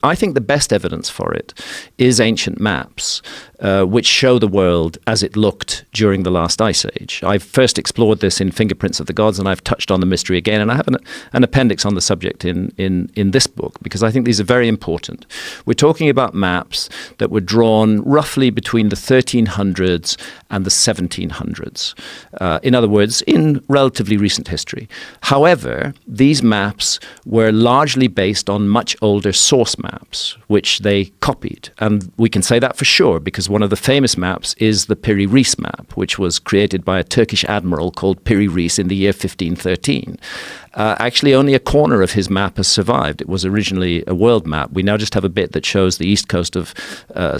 I think the best evidence for it is ancient maps, which show the world as it looked during the last ice age. I've first explored this in Fingerprints of the Gods, and I've touched on the mystery again, and I have an appendix on the subject in this book, because I think these are very important. We're talking about maps that were drawn roughly between the 1300s and the 1700s. In other words, in relatively recent history. However, these maps were largely based on much older source maps, which they copied. And we can say that for sure, because one of the famous maps is the Piri Reis map, which was created by a Turkish admiral called Piri Reis in the year 1513. Actually, only a corner of his map has survived. It was originally a world map. We now just have a bit that shows the east coast of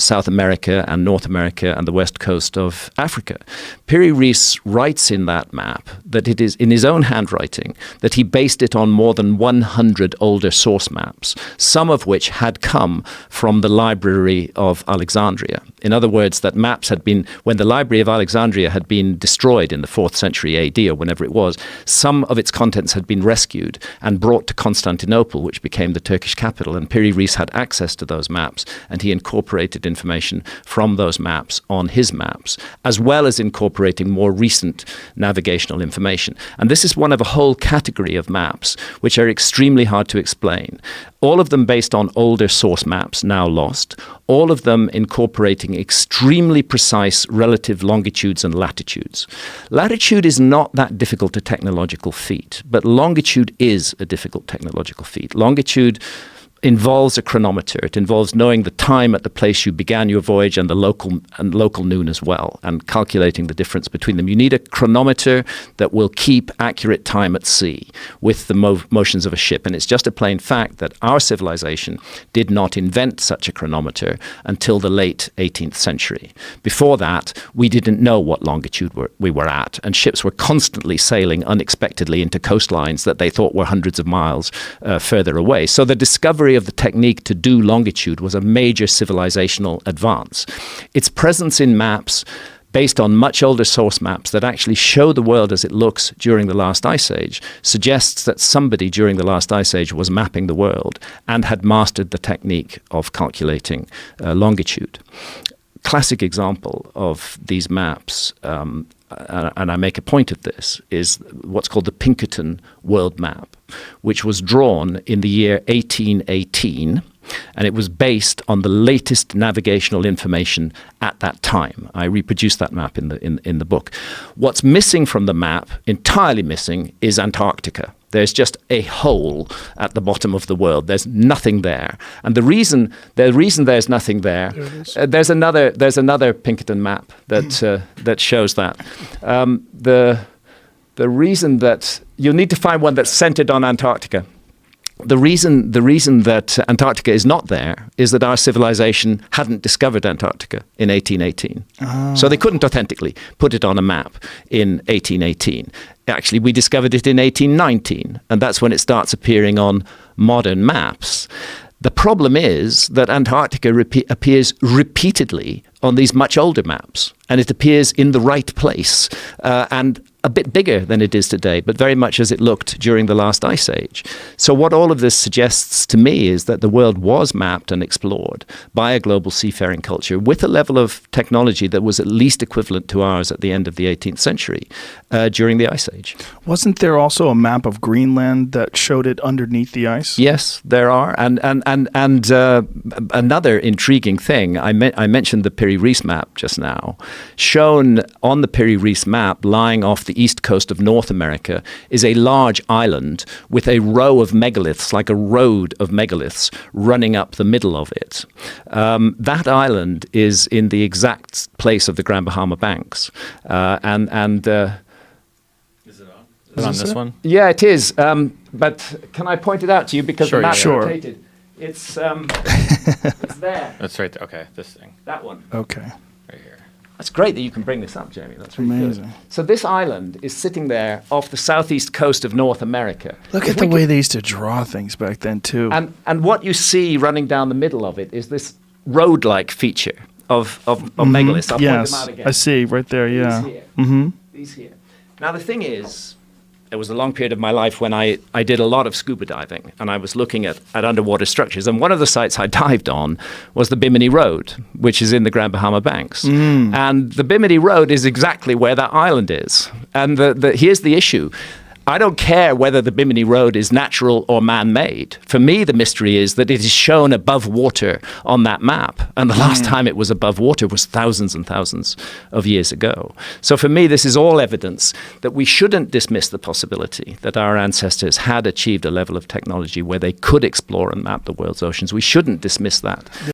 South America and North America and the west coast of Africa. Piri Reis writes in that map that it is in his own handwriting that he based it on more than 100 older source maps, some of which had come from the Library of Alexandria. In other words, that maps had been, when the Library of Alexandria had been destroyed in the 4th century AD or whenever it was, some of its contents had been rescued and brought to Constantinople, which became the Turkish capital. And Piri Reis had access to those maps, and he incorporated information from those maps on his maps, as well as incorporating more recent navigational information. And this is one of a whole category of maps which are extremely hard to explain. All of them based on older source maps, now lost, all of them incorporating extremely precise relative longitudes and latitudes. Latitude is not that difficult a technological feat, but longitude is a difficult technological feat. Longitude involves a chronometer. It involves knowing the time at the place you began your voyage and the local noon as well, and calculating the difference between them. You need a chronometer that will keep accurate time at sea with the motions of a ship. And it's just a plain fact that our civilization did not invent such a chronometer until the late 18th century. Before that, we didn't know what longitude we were at, and ships were constantly sailing unexpectedly into coastlines that they thought were hundreds of miles further away. So the discovery of the technique to do longitude was a major civilizational advance. Its presence in maps based on much older source maps that actually show the world as it looks during the last ice age suggests that somebody during the last ice age was mapping the world and had mastered the technique of calculating longitude. Classic example of these maps, and I make a point of this, is what's called the Pinkerton World Map, which was drawn in the year 1818, and it was based on the latest navigational information at that time. I reproduced that map in the book. What's missing from the map, entirely missing, is Antarctica. There's just a hole at the bottom of the world. There's nothing there. And the reason there's nothing there, there's another Pinkerton map that shows that. The reason that you'll need to find one that's centered on Antarctica. The reason that Antarctica is not there is that our civilization hadn't discovered Antarctica in 1818. Oh. So they couldn't authentically put it on a map in 1818. Actually, we discovered it in 1819, and that's when it starts appearing on modern maps. The problem is that Antarctica appears repeatedly on these much older maps, and it appears in the right place and a bit bigger than it is today, but very much as it looked during the last ice age. So what all of this suggests to me is that the world was mapped and explored by a global seafaring culture with a level of technology that was at least equivalent to ours at the end of the 18th century during the ice age. Wasn't there also a map of Greenland that showed it underneath the ice? Yes, there are. And another intriguing thing, I mentioned the Piri Reis map just now. Shown on the Piri Reis map, lying off the east coast of North America, is a large island with a row of megaliths, like a road of megaliths, running up the middle of it. That island is in the exact place of the Grand Bahama Banks. Is it on? Is it on this one? Yeah, it is. But can I point it out to you because the map's rotated? It's there. That's right there. Okay, this thing. That one. Okay. Right here. That's great that you can bring this up, Jamie. That's really amazing. Good. So this island is sitting there off the southeast coast of North America. Look at the way they used to draw things back then, too. And what you see running down the middle of it is this road-like feature of megaliths. I'll point them out again. I see right there, yeah. These here. These here. Now, the thing is, there was a long period of my life when I did a lot of scuba diving, and I was looking at underwater structures. And one of the sites I dived on was the Bimini Road, which is in the Grand Bahama Banks. And the Bimini Road is exactly where that island is. And here's the issue. I don't care whether the Bimini Road is natural or man-made. For me, the mystery is that it is shown above water on that map. And the last time it was above water was thousands and thousands of years ago. So for me, this is all evidence that we shouldn't dismiss the possibility that our ancestors had achieved a level of technology where they could explore and map the world's oceans. We shouldn't dismiss that.